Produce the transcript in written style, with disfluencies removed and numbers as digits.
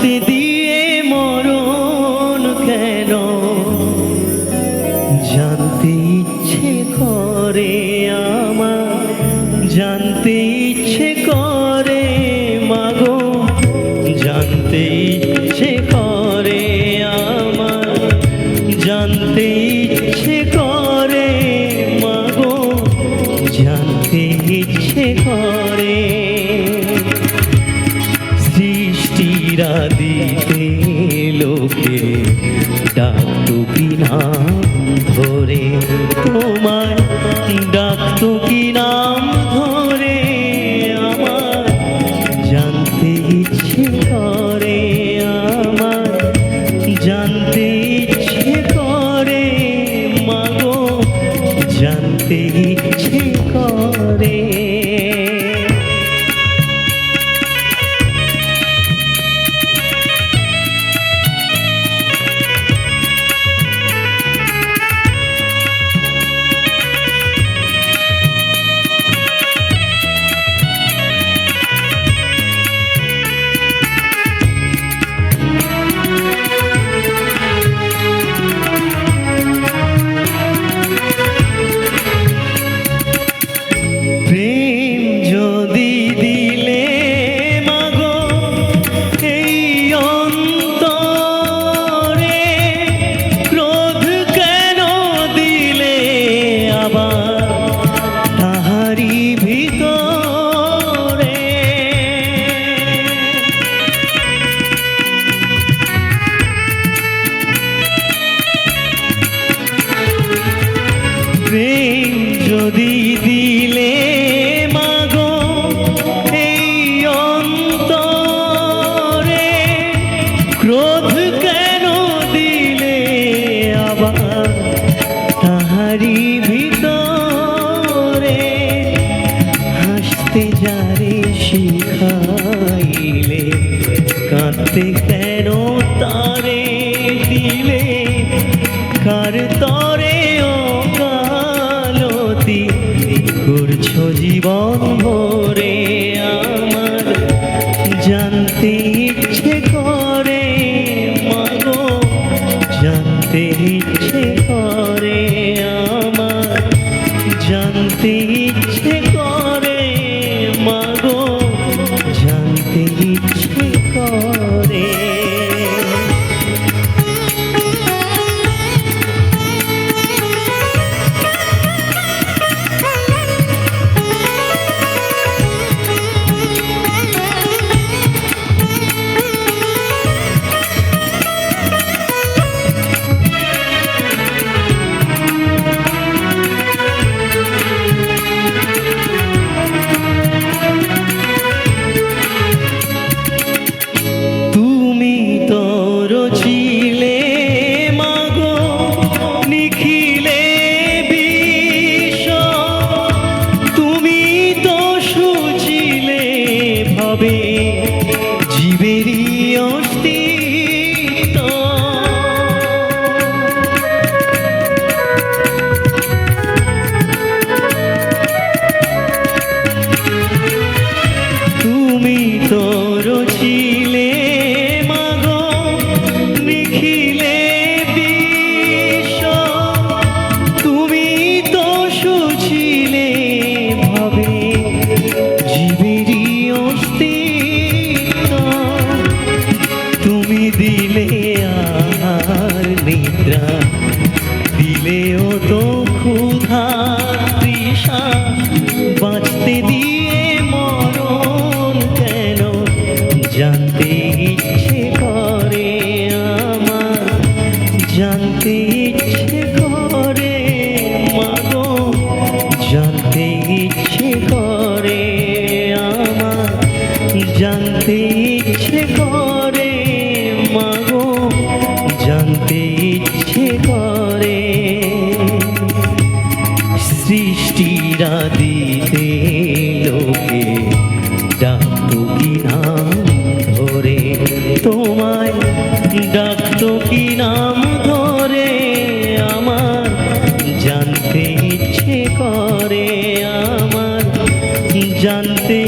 বাঁচতে দিয়ে মরণ কেন জানতে ইচ্ছে করে আমার, জানতে ইচ্ছে করে মাগো, জানতে ইচ্ছে করে আমার, জানতে ইচ্ছে করে মাগো, জানতে ইচ্ছে করে। সৃষ্টিরা দিতে লোকে ডাকতো কি নাম ধরে, তোমায় ডাকতো কি নাম ধরে আমার, জানতে ইচ্ছে করে আমার, জানতে ইচ্ছে করে মাগো, জানতে ইচ্ছে করে। প্রেম যদি দিলে মাগো এই অন্তরে, ক্রোধ কেন দিলে আবার তাহারি ভিতরে, হাসতে যারে শিখাইলে কাঁদতে কেন তারে দিলে, কার তরে করছো জীবন ভরে আমার, জানতে ইচ্ছে করে মাগো, জানতে ইচ্ছে করে আমার, জানতে ইচ্ছে করে মাগো, জানতে ইচ্ছে করে। জীবেরই অস্তিত্ব তুমি তো রচিলে মাগো নিখিলে বিশ্ব, তুমি তো সুছিলে ভাবে জীবেরই অস্তিত্ব, তুমি দিলে আর নিদ্রা, দিলেও তো ক্ষুধা তৃষা, বাঁচতে দিয়ে মরণ কেন জানতে ইচ্ছে করে আমার, জানতে ইচ্ছে করে মাগো, জানতে ইচ্ছে করে আমার, জানতে ইচ্ছে করে মাগো, জানতে ইচ্ছে করে। সৃষ্টিরা দিতে লোকে ডাকতো কি নাম ধরে, তোমায় ডাকতো কি নাম ধরে আমার, জানতে ইচ্ছে করে আমার, জানতে